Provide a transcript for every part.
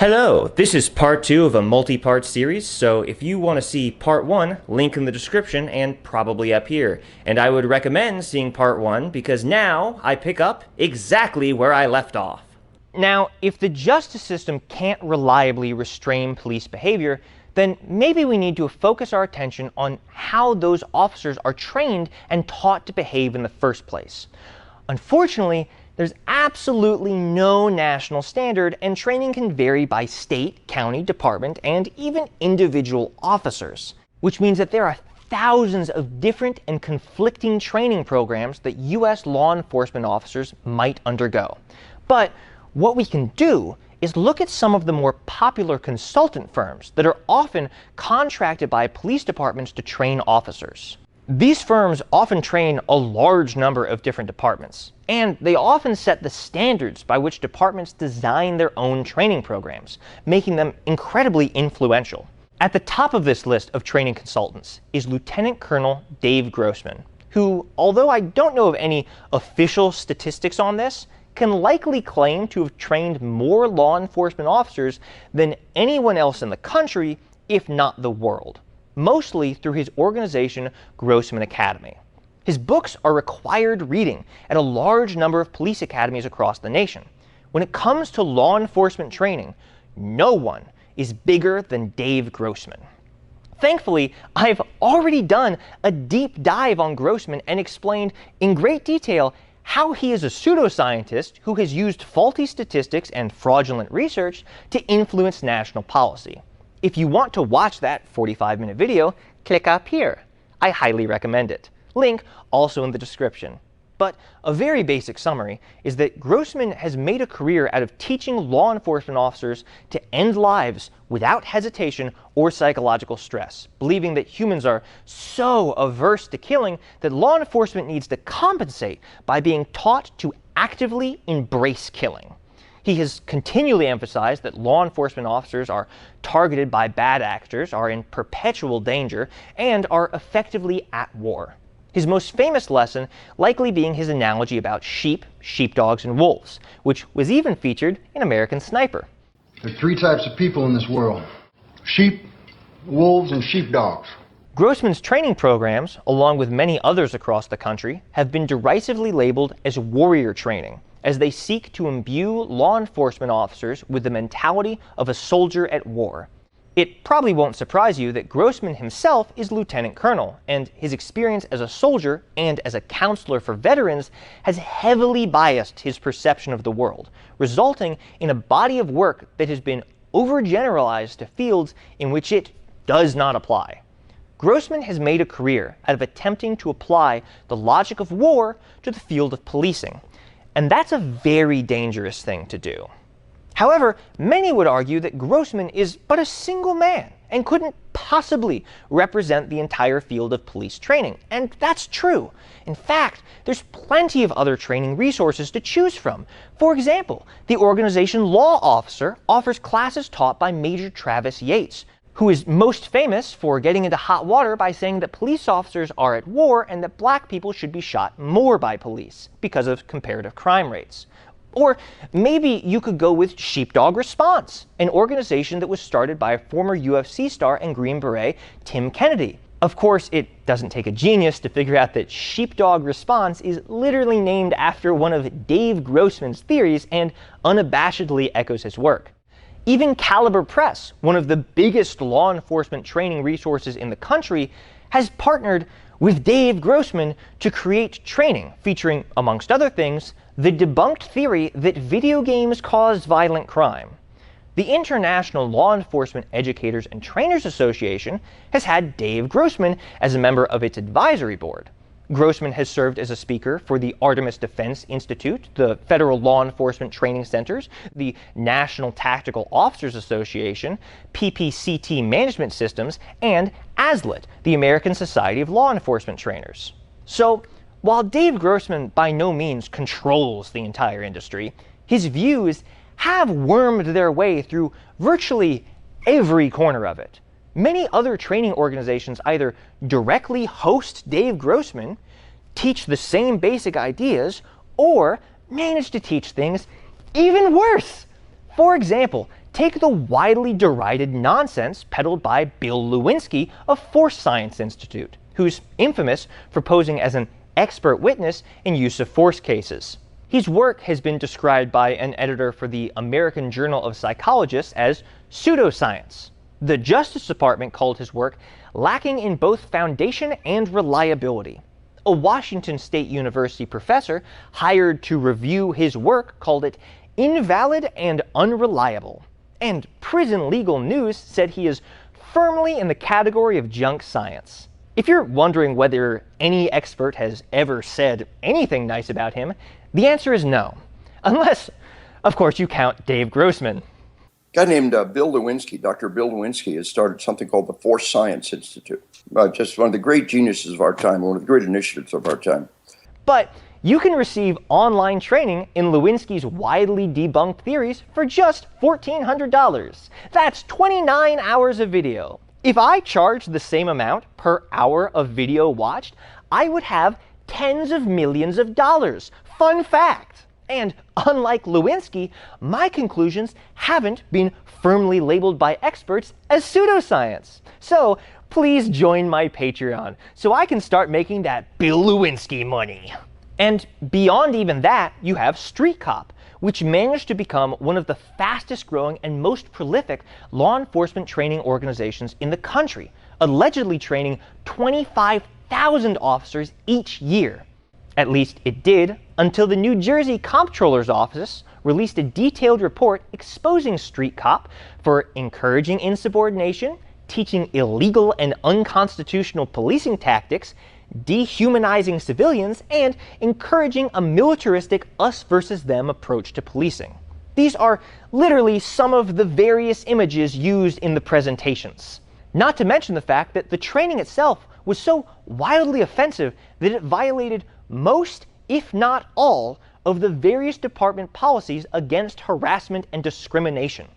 Hello, this is part 2 of a multi-part series, so if you want to see part 1, link in the description and probably up here. And I would recommend seeing part 1 because now I pick up exactly where I left off. Now, if the justice system can't reliably restrain police behavior, then maybe we need to focus our attention on how those officers are trained and taught to behave in the first place. Unfortunately, there's absolutely no national standard, and training can vary by state, county, department, and even individual officers, which means that there are thousands of different and conflicting training programs that U.S. law enforcement officers might undergo. But what we can do is look at some of the more popular consultant firms that are often contracted by police departments to train officers. These firms often train a large number of different departments, and they often set the standards by which departments design their own training programs, making them incredibly influential. At the top of this list of training consultants is Lieutenant Colonel Dave Grossman, who, although I don't know of any official statistics on this, can likely claim to have trained more law enforcement officers than anyone else in the country, if not the world, mostly through his organization Grossman Academy. His books are required reading at a large number of police academies across the nation. When it comes to law enforcement training, no one is bigger than Dave Grossman. Thankfully, I've already done a deep dive on Grossman and explained in great detail how he is a pseudoscientist who has used faulty statistics and fraudulent research to influence national policy. If you want to watch that 45-minute video, click up here. I highly recommend it. Link also in the description. But a very basic summary is that Grossman has made a career out of teaching law enforcement officers to end lives without hesitation or psychological stress, believing that humans are so averse to killing that law enforcement needs to compensate by being taught to actively embrace killing. He has continually emphasized that law enforcement officers are targeted by bad actors, are in perpetual danger, and are effectively at war. His most famous lesson likely being his analogy about sheep, sheepdogs, and wolves, which was even featured in American Sniper. There are three types of people in this world: sheep, wolves, and sheepdogs. Grossman's training programs, along with many others across the country, have been derisively labeled as warrior training, as they seek to imbue law enforcement officers with the mentality of a soldier at war. It probably won't surprise you that Grossman himself is lieutenant colonel, and his experience as a soldier and as a counselor for veterans has heavily biased his perception of the world, resulting in a body of work that has been overgeneralized to fields in which it does not apply. Grossman has made a career out of attempting to apply the logic of war to the field of policing, and that's a very dangerous thing to do. However, many would argue that Grossman is but a single man and couldn't possibly represent the entire field of police training, and that's true. In fact, there's plenty of other training resources to choose from. For example, the organization Law Officer offers classes taught by Major Travis Yates, who is most famous for getting into hot water by saying that police officers are at war and that black people should be shot more by police because of comparative crime rates. Or maybe you could go with Sheepdog Response, an organization that was started by a former UFC star and Green Beret, Tim Kennedy. Of course, it doesn't take a genius to figure out that Sheepdog Response is literally named after one of Dave Grossman's theories and unabashedly echoes his work. Even Caliber Press, one of the biggest law enforcement training resources in the country, has partnered with Dave Grossman to create training featuring, amongst other things, the debunked theory that video games cause violent crime. The International Law Enforcement Educators and Trainers Association has had Dave Grossman as a member of its advisory board. Grossman has served as a speaker for the Artemis Defense Institute, the Federal Law Enforcement Training Centers, the National Tactical Officers Association, PPCT Management Systems, and ASLIT, the American Society of Law Enforcement Trainers. So, while Dave Grossman by no means controls the entire industry, his views have wormed their way through virtually every corner of it. Many other training organizations either directly host Dave Grossman, teach the same basic ideas, or manage to teach things even worse. For example, Take the widely derided nonsense peddled by Bill Lewinsky of Force Science Institute, who's infamous for posing as an expert witness in use of force cases. His work has been described by an editor for the American Journal of Psychologists as pseudoscience. The Justice Department called his work lacking in both foundation and reliability. A Washington State University professor hired to review his work called it invalid and unreliable. And Prison Legal News said he is firmly in the category of junk science. If you're wondering whether any expert has ever said anything nice about him, the answer is no. Unless, of course, you count Dave Grossman. A guy named Bill Lewinsky, Dr. Bill Lewinsky, has started something called the Force Science Institute. Just one of the great geniuses of our time, one of the great initiatives of our time. But you can receive online training in Lewinsky's widely debunked theories for just $1,400. That's 29 hours of video. If I charged the same amount per hour of video watched, I would have tens of millions of dollars. Fun fact! And unlike Lewinsky, my conclusions haven't been firmly labeled by experts as pseudoscience. So please join my Patreon so I can start making that Bill Lewinsky money. And beyond even that, you have Street Cop, which managed to become one of the fastest growing and most prolific law enforcement training organizations in the country, allegedly training 25,000 officers each year. At least it did, until the New Jersey Comptroller's Office released a detailed report exposing Street Cop for encouraging insubordination, teaching illegal and unconstitutional policing tactics, dehumanizing civilians, and encouraging a militaristic us versus them approach to policing. These are literally some of the various images used in the presentations. Not to mention the fact that the training itself was so wildly offensive that it violated most, if not all, of the various department policies against harassment and discrimination,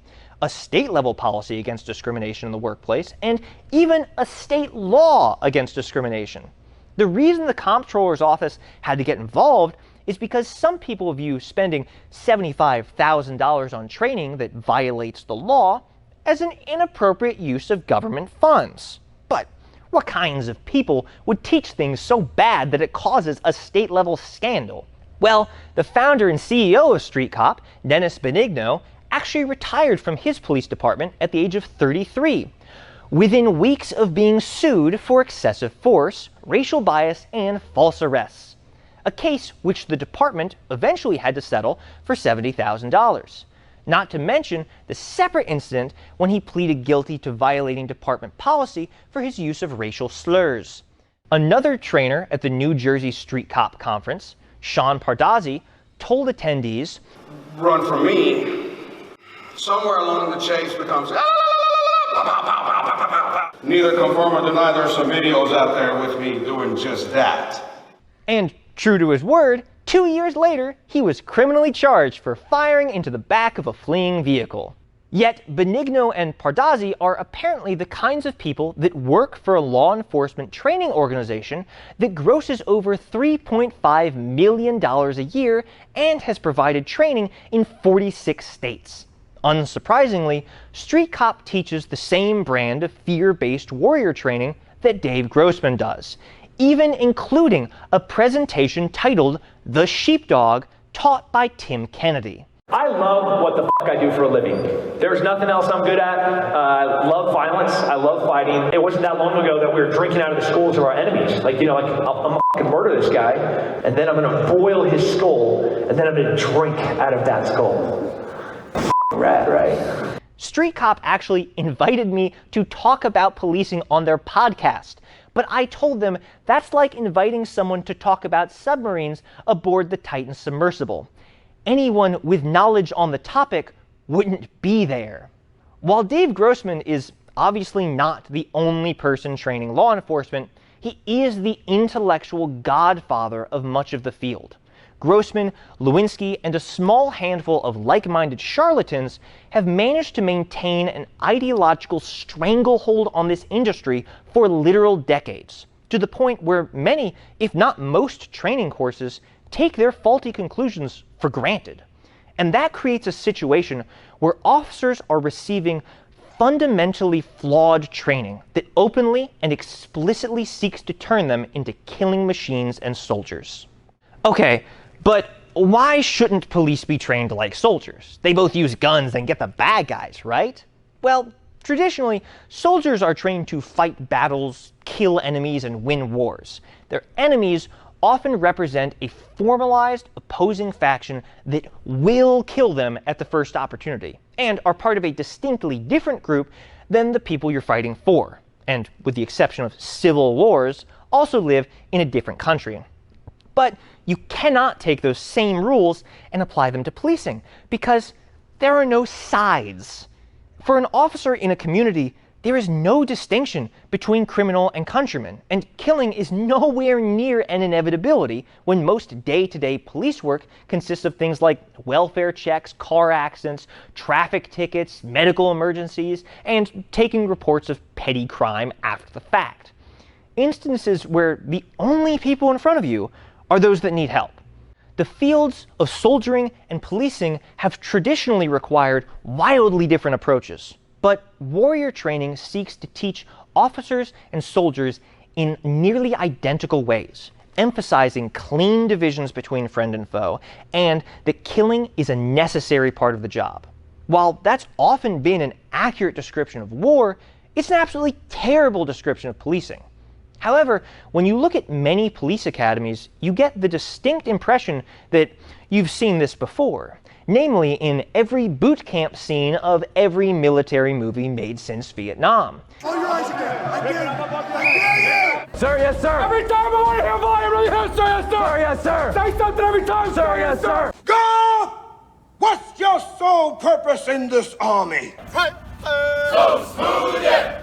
a state-level policy against discrimination in the workplace, and even a state law against discrimination. The reason the Comptroller's Office had to get involved is because some people view spending $75,000 on training that violates the law as an inappropriate use of government funds. But what kinds of people would teach things so bad that it causes a state-level scandal? Well, the founder and CEO of Street Cop, Dennis Benigno, actually retired from his police department at the age of 33. Within weeks of being sued for excessive force, racial bias, and false arrests. A case which the department eventually had to settle for $70,000. Not to mention the separate incident when he pleaded guilty to violating department policy for his use of racial slurs. Another trainer at the New Jersey Street Cop Conference, Sean Pardazzi, told attendees, "Run from me. Somewhere along the chase becomes neither confirm or deny there's some videos out there with me doing just that." And true to his word, 2 years later, he was criminally charged for firing into the back of a fleeing vehicle. Yet Benigno and Pardazzi are apparently the kinds of people that work for a law enforcement training organization that grosses over $3.5 million a year and has provided training in 46 states. Unsurprisingly, Street Cop teaches the same brand of fear-based warrior training that Dave Grossman does, even including a presentation titled The Sheepdog, taught by Tim Kennedy. I love what the fuck I do for a living. There's nothing else I'm good at. I love violence. I love fighting. It wasn't that long ago that we were drinking out of the skulls of our enemies. I'm gonna fucking murder this guy, and then I'm gonna boil his skull, and then I'm gonna drink out of that skull. Rad, right? Street Cop actually invited me to talk about policing on their podcast, but I told them that's like inviting someone to talk about submarines aboard the Titan submersible. Anyone with knowledge on the topic wouldn't be there. While Dave Grossman is obviously not the only person training law enforcement, he is the intellectual godfather of much of the field. Grossman, Lewinsky, and a small handful of like-minded charlatans have managed to maintain an ideological stranglehold on this industry for literal decades, to the point where many, if not most, training courses take their faulty conclusions for granted. And that creates a situation where officers are receiving fundamentally flawed training that openly and explicitly seeks to turn them into killing machines and soldiers. Okay, but why shouldn't police be trained like soldiers? They both use guns and get the bad guys, right? Well, traditionally, soldiers are trained to fight battles, kill enemies, and win wars. Their enemies often represent a formalized opposing faction that will kill them at the first opportunity, and are part of a distinctly different group than the people you're fighting for, and with the exception of civil wars, also live in a different country. But you cannot take those same rules and apply them to policing, because there are no sides. For an officer in a community, there is no distinction between criminal and countryman, and killing is nowhere near an inevitability when most day-to-day police work consists of things like welfare checks, car accidents, traffic tickets, medical emergencies, and taking reports of petty crime after the fact. Instances where the only people in front of you are those that need help. The fields of soldiering and policing have traditionally required wildly different approaches. But warrior training seeks to teach officers and soldiers in nearly identical ways, emphasizing clean divisions between friend and foe, and that killing is a necessary part of the job. While that's often been an accurate description of war, it's an absolutely terrible description of policing. However, when you look at many police academies, you get the distinct impression that you've seen this before. Namely, in every boot camp scene of every military movie made since Vietnam. Hold your eyes again. I dare you. Sir, yes, sir. Every time I want to hear volume, really hear, sir, yes, sir. Sir, yes, sir. Say something every time, sir, yes, sir. Go! What's your sole purpose in this army? So smooth, yeah.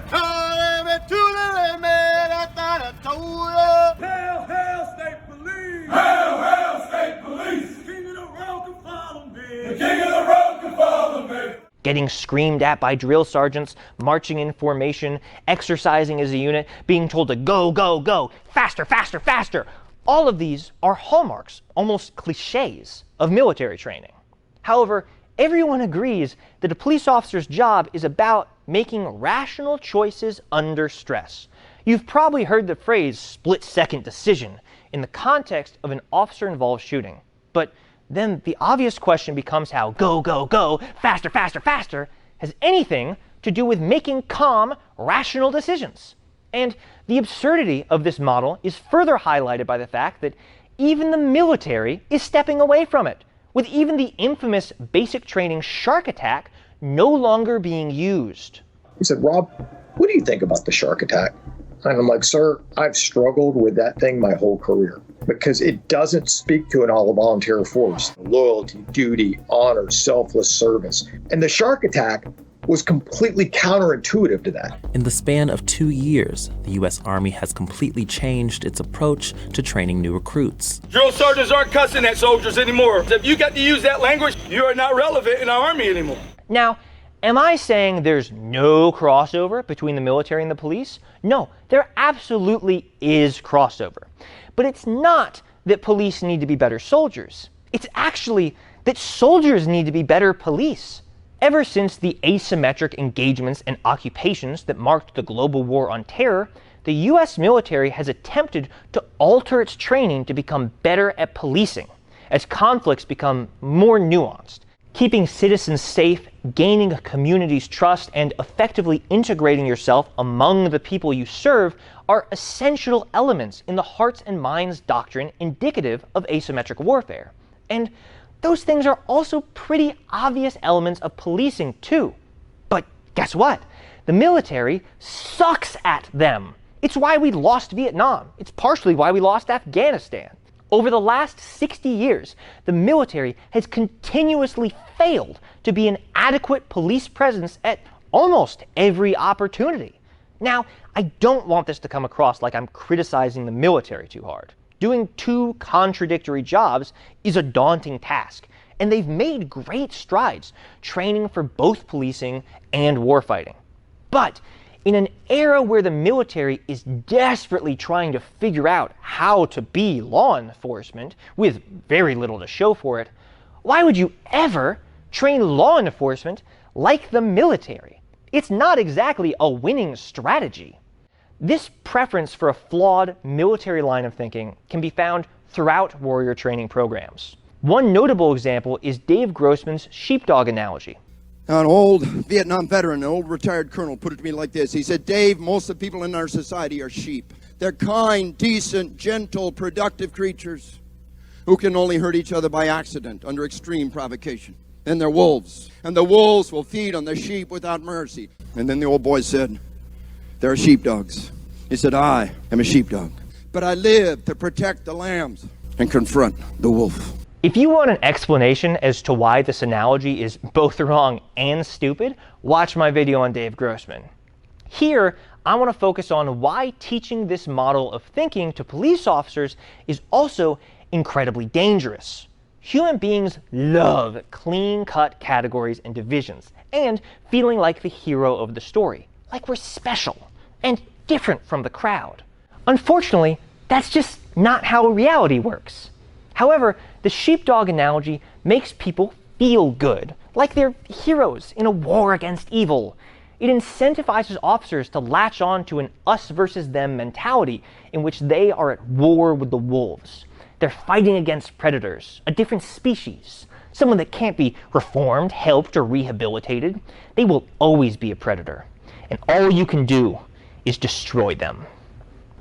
Hail, hail, state police! Hail, hail, state police. The king of the road can follow me. The king of the road can follow me. Getting screamed at by drill sergeants, marching in formation, exercising as a unit, being told to go, go, go, faster, faster, faster. All of these are hallmarks, almost cliches, of military training. However, everyone agrees that a police officer's job is about making rational choices under stress. You've probably heard the phrase split-second decision in the context of an officer-involved shooting. But then the obvious question becomes how go, go, go, faster, faster, faster has anything to do with making calm, rational decisions. And the absurdity of this model is further highlighted by the fact that even the military is stepping away from it, with even the infamous basic training shark attack no longer being used. He said, "Rob, what do you think about the shark attack?" And I'm like, "Sir, I've struggled with that thing my whole career because it doesn't speak to an all-volunteer force. Loyalty, duty, honor, selfless service. And the shark attack was completely counterintuitive to that." In the span of 2 years, the U.S. Army has completely changed its approach to training new recruits. Drill sergeants aren't cussing at soldiers anymore. If you got to use that language, you are not relevant in our army anymore. Now, am I saying there's no crossover between the military and the police? No, there absolutely is crossover. But it's not that police need to be better soldiers. It's actually that soldiers need to be better police. Ever since the asymmetric engagements and occupations that marked the global war on terror, the US military has attempted to alter its training to become better at policing, as conflicts become more nuanced. Keeping citizens safe, gaining a community's trust, and effectively integrating yourself among the people you serve are essential elements in the hearts and minds doctrine indicative of asymmetric warfare. And those things are also pretty obvious elements of policing too. But guess what? The military sucks at them. It's why we lost Vietnam. It's partially why we lost Afghanistan. Over the last 60 years, the military has continuously failed to be an adequate police presence at almost every opportunity. Now, I don't want this to come across like I'm criticizing the military too hard. Doing two contradictory jobs is a daunting task, and they've made great strides training for both policing and warfighting. But in an era where the military is desperately trying to figure out how to be law enforcement, with very little to show for it, why would you ever Train law enforcement like the military. It's not exactly a winning strategy. This preference for a flawed military line of thinking can be found throughout warrior training programs. One notable example is Dave Grossman's sheepdog analogy. An old Vietnam veteran, an old retired colonel, put it to me like this. He said, Dave, most of the people in our society are sheep. They're kind, decent, gentle, productive creatures who can only hurt each other by accident under extreme provocation. Then they're wolves, and the wolves will feed on the sheep without mercy. And then the old boy said, there are sheepdogs. He said, I am a sheepdog, but I live to protect the lambs and confront the wolf. If you want an explanation as to why this analogy is both wrong and stupid, watch my video on Dave Grossman. Here, I want to focus on why teaching this model of thinking to police officers is also incredibly dangerous. Human beings love clean-cut categories and divisions, and feeling like the hero of the story, like we're special and different from the crowd. Unfortunately, that's just not how reality works. However, the sheepdog analogy makes people feel good, like they're heroes in a war against evil. It incentivizes officers to latch on to an us versus them mentality in which they are at war with the wolves. They're fighting against predators, a different species, someone that can't be reformed, helped, or rehabilitated. They will always be a predator, and all you can do is destroy them.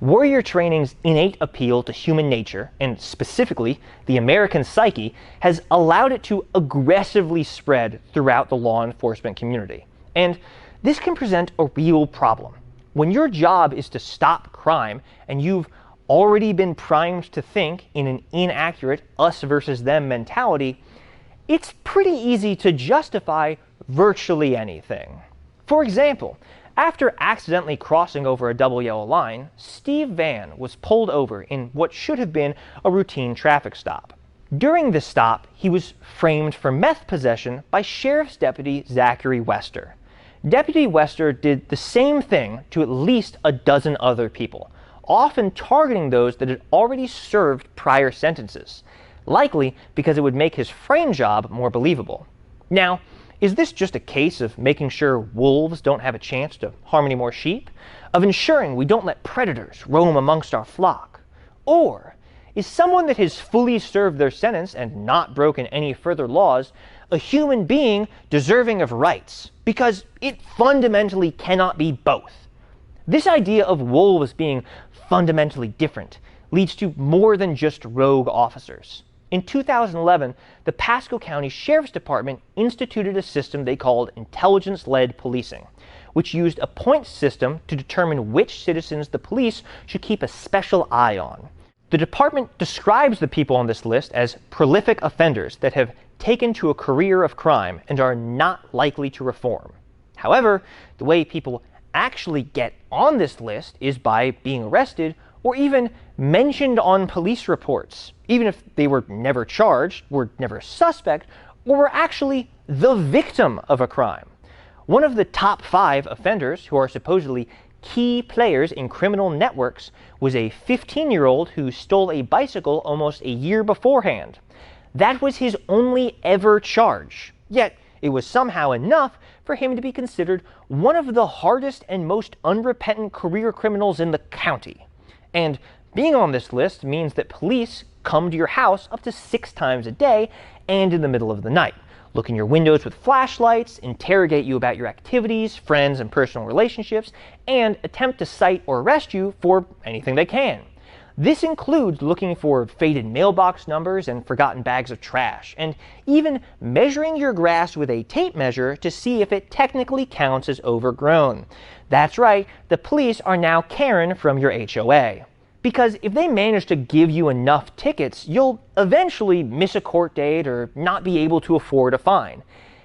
Warrior training's innate appeal to human nature, and specifically the American psyche, has allowed it to aggressively spread throughout the law enforcement community. And this can present a real problem. When your job is to stop crime, and you've already been primed to think in an inaccurate us versus them mentality, it's pretty easy to justify virtually anything. For example, after accidentally crossing over a double yellow line, Steve Van was pulled over in what should have been a routine traffic stop. During this stop, he was framed for meth possession by Sheriff's Deputy Zachary Wester. Deputy Wester did the same thing to at least a dozen other people, often targeting those that had already served prior sentences, likely because it would make his frame job more believable. Now, is this just a case of making sure wolves don't have a chance to harm any more sheep? Of ensuring we don't let predators roam amongst our flock? Or is someone that has fully served their sentence and not broken any further laws a human being deserving of rights? Because it fundamentally cannot be both. This idea of wolves being fundamentally different leads to more than just rogue officers. In 2011, the Pasco County Sheriff's Department instituted a system they called intelligence-led policing, which used a points system to determine which citizens the police should keep a special eye on. The department describes the people on this list as prolific offenders that have taken to a career of crime and are not likely to reform. However, the way people actually get on this list is by being arrested or even mentioned on police reports, even if they were never charged, were never a suspect, or were actually the victim of a crime. One of the top 5 offenders who are supposedly key players in criminal networks was a 15-year-old who stole a bicycle almost a year beforehand. That was his only ever charge, yet it was somehow enough for him to be considered one of the hardest and most unrepentant career criminals in the county. And being on this list means that police come to your house up to 6 times a day and in the middle of the night, look in your windows with flashlights, interrogate you about your activities, friends, and personal relationships, and attempt to cite or arrest you for anything they can. This includes looking for faded mailbox numbers and forgotten bags of trash, and even measuring your grass with a tape measure to see if it technically counts as overgrown. That's right, the police are now Karen from your HOA. Because if they manage to give you enough tickets, you'll eventually miss a court date or not be able to afford a fine.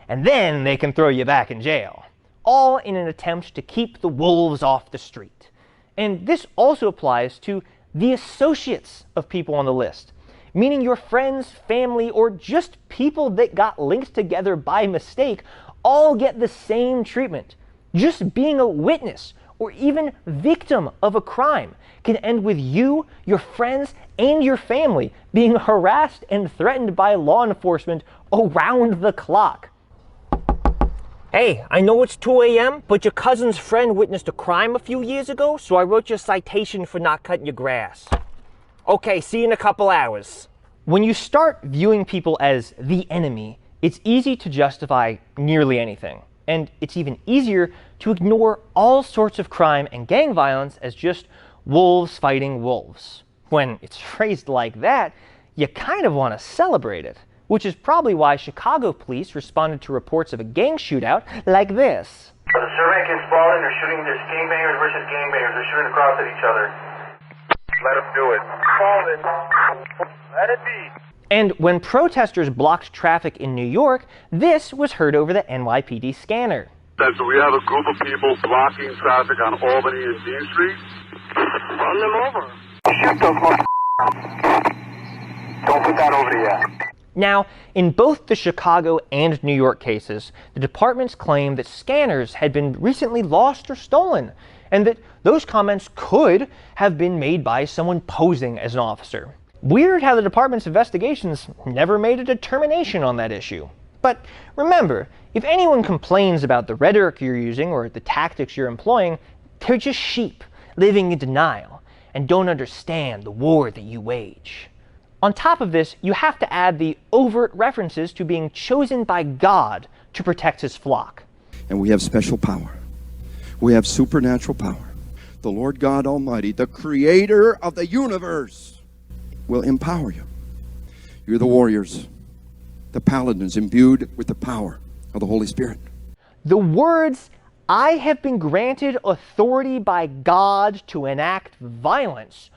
And then they can throw you back in jail. All in an attempt to keep the wolves off the street. And this also applies to the associates of people on the list, meaning your friends, family, or just people that got linked together by mistake all get the same treatment. Just being a witness or even victim of a crime can end with you, your friends, and your family being harassed and threatened by law enforcement around the clock. Hey, I know it's 2 a.m., but your cousin's friend witnessed a crime a few years ago, so I wrote you a citation for not cutting your grass. Okay, see you in a couple hours. When you start viewing people as the enemy, it's easy to justify nearly anything. And it's even easier to ignore all sorts of crime and gang violence as just wolves fighting wolves. When it's phrased like that, you kind of want to celebrate it, which is probably why Chicago police responded to reports of a gang shootout like this. The survey can fall in, they're shooting, there's gangbangers versus gangbangers, they're shooting across at each other. Let them do it. Fall in. Let it be. And when protesters blocked traffic in New York, this was heard over the NYPD scanner. So we have a group of people blocking traffic on Albany and Dean Street. Run them over. Shoot those motherfuckers. Don't put that over yet. Now, in both the Chicago and New York cases, the departments claim that scanners had been recently lost or stolen, and that those comments could have been made by someone posing as an officer. Weird how the department's investigations never made a determination on that issue. But remember, if anyone complains about the rhetoric you're using or the tactics you're employing, they're just sheep living in denial and don't understand the war that you wage. On top of this, you have to add the overt references to being chosen by God to protect his flock. And we have special power. We have supernatural power. The Lord God Almighty, the creator of the universe, will empower you. You're the warriors, the paladins imbued with the power of the Holy Spirit. The words, "I have been granted authority by God to enact violence,"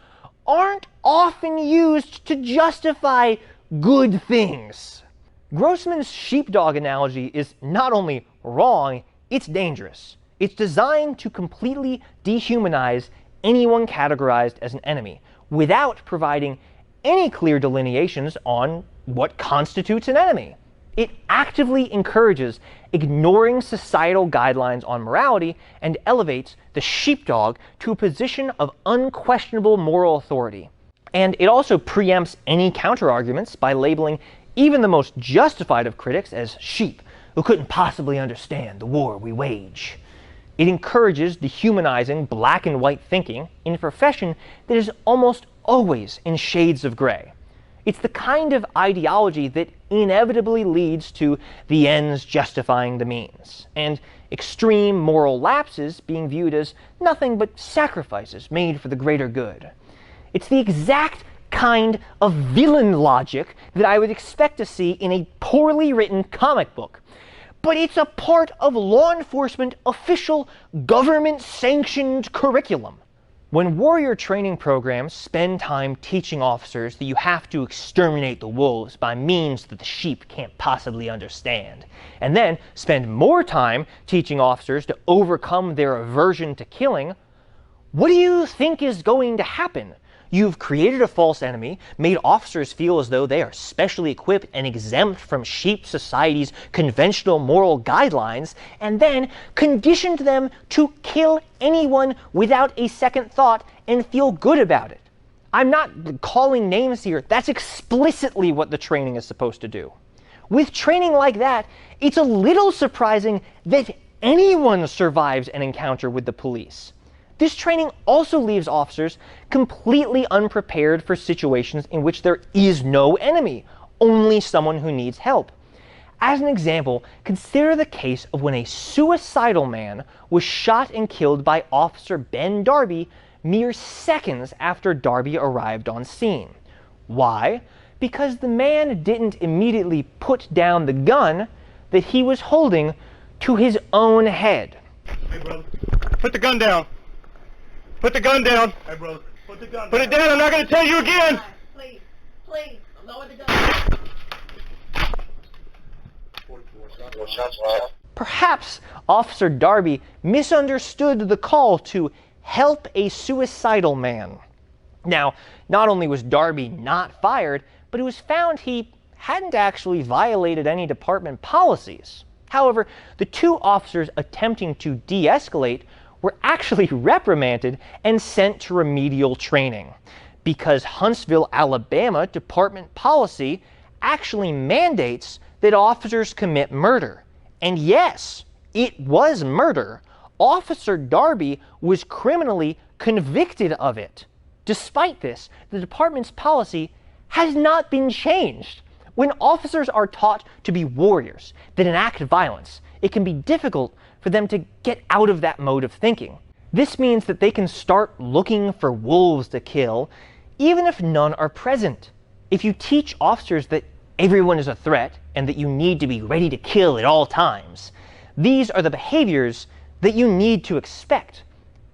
aren't often used to justify good things. Grossman's sheepdog analogy is not only wrong, it's dangerous. It's designed to completely dehumanize anyone categorized as an enemy without providing any clear delineations on what constitutes an enemy. It actively encourages ignoring societal guidelines on morality and elevates the sheepdog to a position of unquestionable moral authority. And it also preempts any counterarguments by labeling even the most justified of critics as sheep who couldn't possibly understand the war we wage. It encourages dehumanizing black and white thinking in a profession that is almost always in shades of gray. It's the kind of ideology that inevitably leads to the ends justifying the means, and extreme moral lapses being viewed as nothing but sacrifices made for the greater good. It's the exact kind of villain logic that I would expect to see in a poorly written comic book. But it's a part of law enforcement official government-sanctioned curriculum. When warrior training programs spend time teaching officers that you have to exterminate the wolves by means that the sheep can't possibly understand, and then spend more time teaching officers to overcome their aversion to killing, what do you think is going to happen? You've created a false enemy, made officers feel as though they are specially equipped and exempt from sheep society's conventional moral guidelines, and then conditioned them to kill anyone without a second thought and feel good about it. I'm not calling names here. That's explicitly what the training is supposed to do. With training like that, it's a little surprising that anyone survives an encounter with the police. This training also leaves officers completely unprepared for situations in which there is no enemy, only someone who needs help. As an example, consider the case of when a suicidal man was shot and killed by Officer Ben Darby mere seconds after Darby arrived on scene. Why? Because the man didn't immediately put down the gun that he was holding to his own head. Hey, brother, put the gun down. Put the gun down. Hey, brother, put the gun down. Put it down. I'm not going to tell you again. Please, please, lower the gun. Perhaps Officer Darby misunderstood the call to help a suicidal man. Now, not only was Darby not fired, but it was found he hadn't actually violated any department policies. However, the two officers attempting to de-escalate were actually reprimanded and sent to remedial training, because Huntsville, Alabama department policy actually mandates that officers commit murder. And yes, It was murder. Officer Darby was criminally convicted of it. Despite this, the department's policy has not been changed. When officers are taught to be warriors that enact violence, it can be difficult for them to get out of that mode of thinking. This means that they can start looking for wolves to kill, even if none are present. If you teach officers that everyone is a threat and that you need to be ready to kill at all times, these are the behaviors that you need to expect.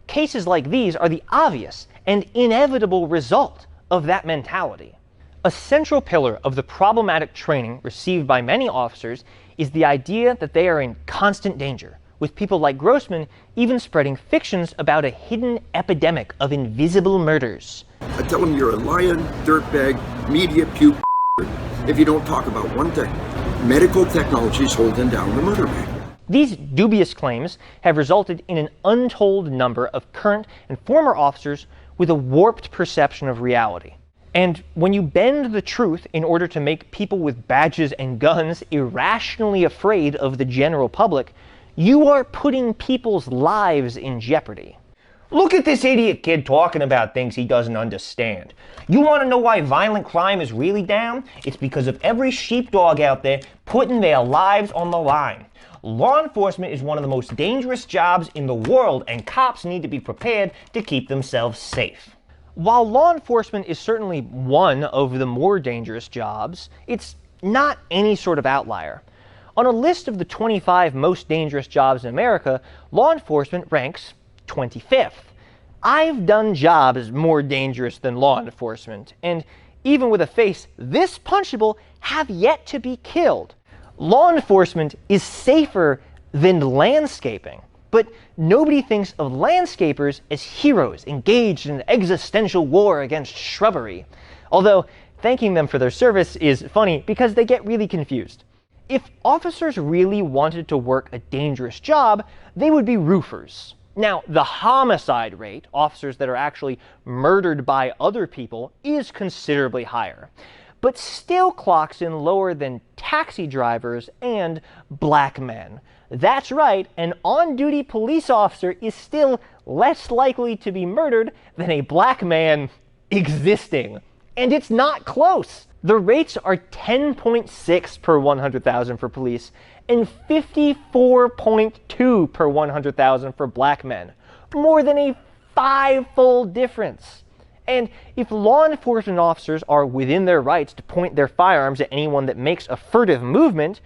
Cases like these are the obvious and inevitable result of that mentality. A central pillar of the problematic training received by many officers is the idea that they are in constant danger, with people like Grossman even spreading fictions about a hidden epidemic of invisible murders. I tell them you're a lying, dirtbag, media puke if you don't talk about one thing. Medical technology is holding down the murder rate. These dubious claims have resulted in an untold number of current and former officers with a warped perception of reality. And when you bend the truth in order to make people with badges and guns irrationally afraid of the general public, you are putting people's lives in jeopardy. Look at this idiot kid talking about things he doesn't understand. You want to know why violent crime is really down? It's because of every sheepdog out there putting their lives on the line. Law enforcement is one of the most dangerous jobs in the world, and cops need to be prepared to keep themselves safe. While law enforcement is certainly one of the more dangerous jobs, it's not any sort of outlier. On a list of the 25 most dangerous jobs in America, law enforcement ranks 25th. I've done jobs more dangerous than law enforcement, and even with a face this punchable, have yet to be killed. Law enforcement is safer than landscaping, but nobody thinks of landscapers as heroes engaged in an existential war against shrubbery. Although, thanking them for their service is funny because they get really confused. If officers really wanted to work a dangerous job, they would be roofers. Now, the homicide rate, officers that are actually murdered by other people, is considerably higher, but still clocks in lower than taxi drivers and black men. That's right, an on-duty police officer is still less likely to be murdered than a black man existing. And it's not close. The rates are 10.6 per 100,000 for police and 54.2 per 100,000 for black men. More than a five-fold difference. And if law enforcement officers are within their rights to point their firearms at anyone that makes a furtive movement,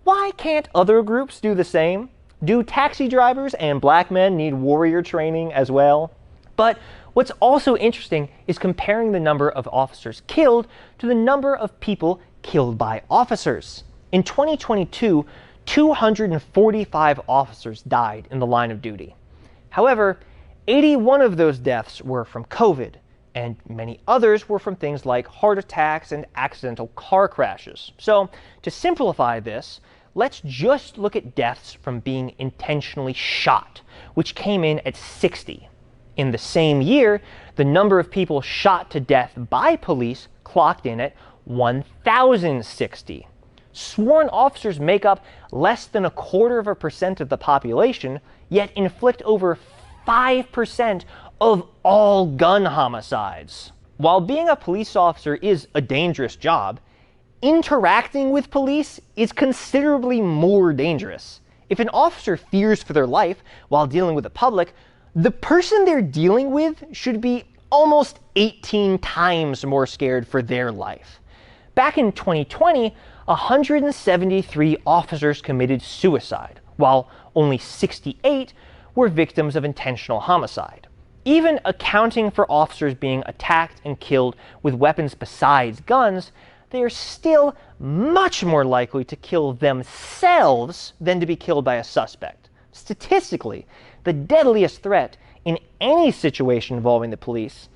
why can't other groups do the same? Do taxi drivers and black men need warrior training as well? But what's also interesting is comparing the number of officers killed to the number of people killed by officers. In 2022, 245 officers died in the line of duty. However, 81 of those deaths were from COVID, and many others were from things like heart attacks and accidental car crashes. So, to simplify this, let's just look at deaths from being intentionally shot, which came in at 60. In the same year, the number of people shot to death by police clocked in at 1,060. Sworn officers make up less than 0.25% of the population, yet inflict over 5% of all gun homicides. While being a police officer is a dangerous job, interacting with police is considerably more dangerous. If an officer fears for their life while dealing with the public, the person they're dealing with should be almost 18 times more scared for their life. Back in 2020, 173 officers committed suicide, while only 68 were victims of intentional homicide. Even accounting for officers being attacked and killed with weapons besides guns, they are still much more likely to kill themselves than to be killed by a suspect. Statistically, the deadliest threat in any situation involving the police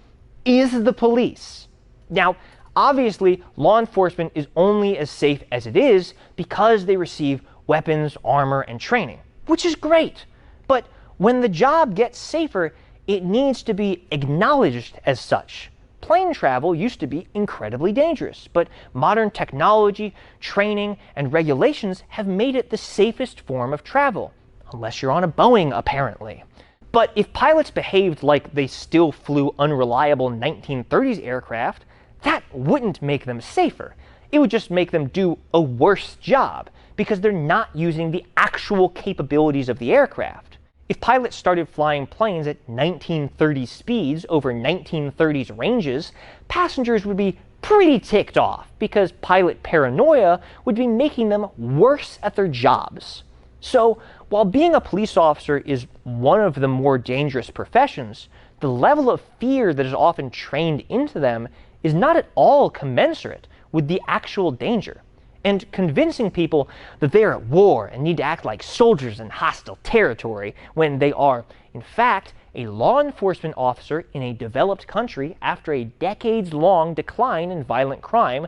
is the police. Now, obviously, law enforcement is only as safe as it is because they receive weapons, armor, and training, which is great. But when the job gets safer, it needs to be acknowledged as such. Plane travel used to be incredibly dangerous, but modern technology, training, and regulations have made it the safest form of travel. unless you're on a Boeing, apparently. But if pilots behaved like they still flew unreliable 1930s aircraft, that wouldn't make them safer. It would just make them do a worse job, because they're not using the actual capabilities of the aircraft. If pilots started flying planes at 1930s speeds over 1930s ranges, passengers would be pretty ticked off, because pilot paranoia would be making them worse at their jobs. So, while being a police officer is one of the more dangerous professions, the level of fear that is often trained into them is not at all commensurate with the actual danger. And convincing people that they are at war and need to act like soldiers in hostile territory when they are, in fact, a law enforcement officer in a developed country after a decades-long decline in violent crime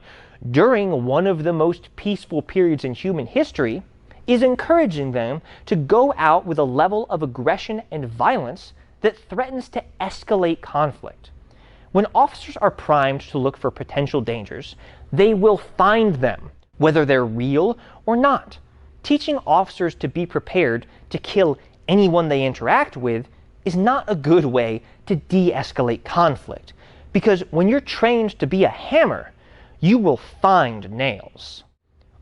during one of the most peaceful periods in human history, is encouraging them to go out with a level of aggression and violence that threatens to escalate conflict. When officers are primed to look for potential dangers, they will find them, whether they're real or not. Teaching officers to be prepared to kill anyone they interact with is not a good way to de-escalate conflict, because when you're trained to be a hammer, you will find nails.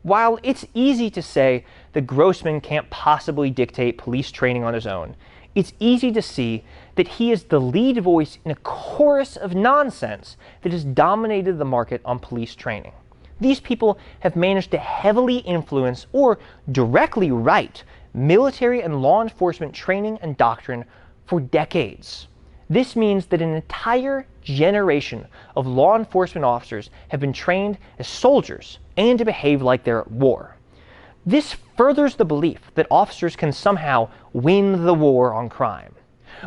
While it's easy to say that Grossman can't possibly dictate police training on his own, it's easy to see that he is the lead voice in a chorus of nonsense that has dominated the market on police training. These people have managed to heavily influence or directly write military and law enforcement training and doctrine for decades. This means that an entire generation of law enforcement officers have been trained as soldiers and to behave like they're at war. This furthers the belief that officers can somehow win the war on crime.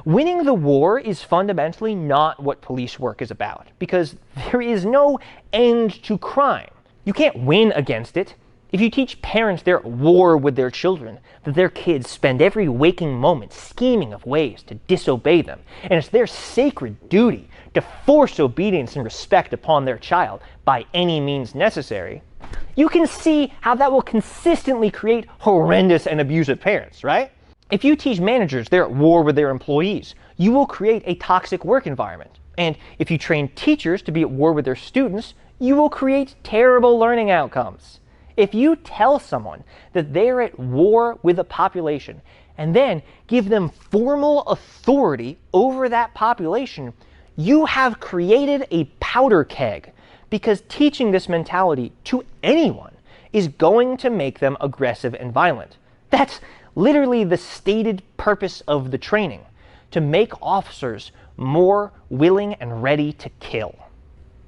Winning the war is fundamentally not what police work is about, because there is no end to crime. You can't win against it. If you teach parents they're at war with their children, that their kids spend every waking moment scheming of ways to disobey them, and it's their sacred duty to force obedience and respect upon their child by any means necessary, you can see how that will consistently create horrendous and abusive parents, right? If you teach managers they're at war with their employees, you will create a toxic work environment. And if you train teachers to be at war with their students, you will create terrible learning outcomes. If you tell someone that they're at war with a population and then give them formal authority over that population, you have created a powder keg, because teaching this mentality to anyone is going to make them aggressive and violent. That's literally the stated purpose of the training, to make officers more willing and ready to kill.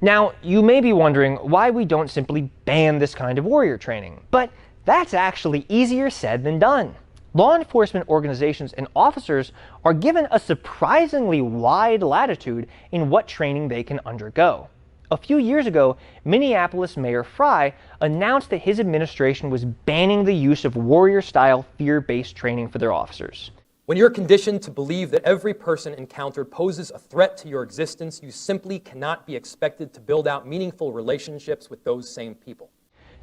Now, you may be wondering why we don't simply ban this kind of warrior training, but that's actually easier said than done. Law enforcement organizations and officers are given a surprisingly wide latitude in what training they can undergo. A few years ago, Minneapolis Mayor Fry announced that his administration was banning the use of warrior-style fear-based training for their officers. When you're conditioned to believe that every person encountered poses a threat to your existence, you simply cannot be expected to build out meaningful relationships with those same people.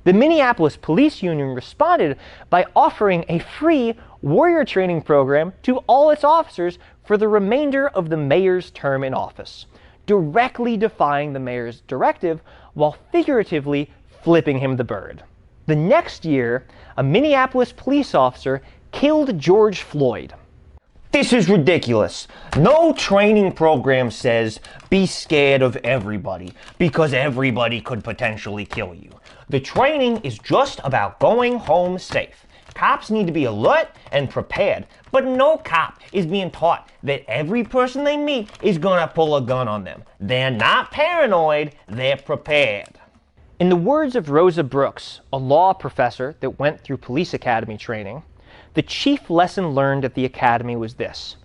The Minneapolis Police Union responded by offering a free warrior training program to all its officers for the remainder of the mayor's term in office, directly defying the mayor's directive while figuratively flipping him the bird. The next year, a Minneapolis police officer killed George Floyd. This is ridiculous. No training program says be scared of everybody, because everybody could potentially kill you. The training is just about going home safe. Cops need to be alert and prepared, but no cop is being taught that every person they meet is gonna pull a gun on them. They're not paranoid, they're prepared. In the words of Rosa Brooks, a law professor that went through police academy training, the chief lesson learned at the academy was this: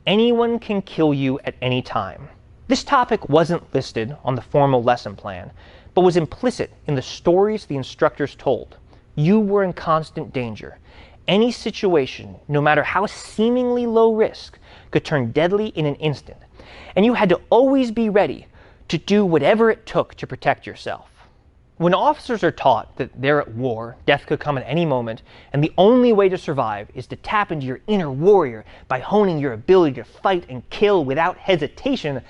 anyone can kill you at any time. This topic wasn't listed on the formal lesson plan, but was implicit in the stories the instructors told. You were in constant danger. Any situation, no matter how seemingly low risk, could turn deadly in an instant, and you had to always be ready to do whatever it took to protect yourself. When officers are taught that they're at war, death could come at any moment, and the only way to survive is to tap into your inner warrior by honing your ability to fight and kill without hesitation,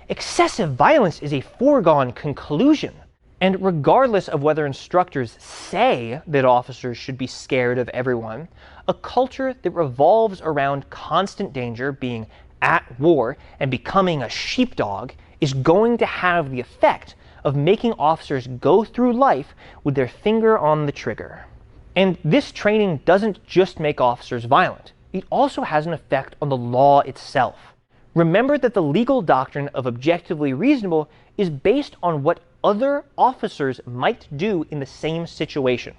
excessive violence is a foregone conclusion. And regardless of whether instructors say that officers should be scared of everyone, a culture that revolves around constant danger, being at war, and becoming a sheepdog is going to have the effect of making officers go through life with their finger on the trigger. And this training doesn't just make officers violent, it also has an effect on the law itself. Remember that the legal doctrine of objectively reasonable is based on what other officers might do in the same situation.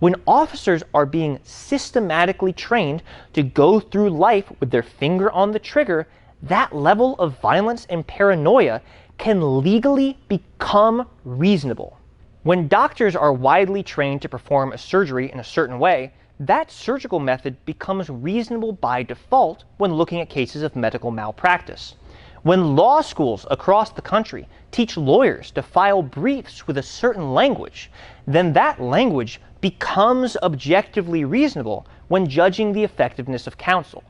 When officers are being systematically trained to go through life with their finger on the trigger, that level of violence and paranoia can legally become reasonable. When doctors are widely trained to perform a surgery in a certain way, that surgical method becomes reasonable by default when looking at cases of medical malpractice. When law schools across the country teach lawyers to file briefs with a certain language, then that language becomes objectively reasonable when judging the effectiveness of counsel.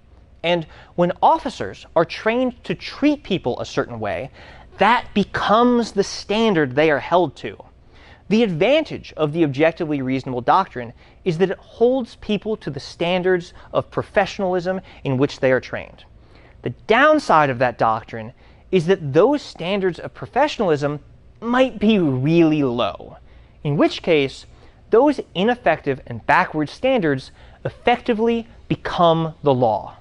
And when officers are trained to treat people a certain way, that becomes the standard they are held to. The advantage of the objectively reasonable doctrine is that it holds people to the standards of professionalism in which they are trained. The downside of that doctrine is that those standards of professionalism might be really low, in which case those ineffective and backward standards effectively become the law.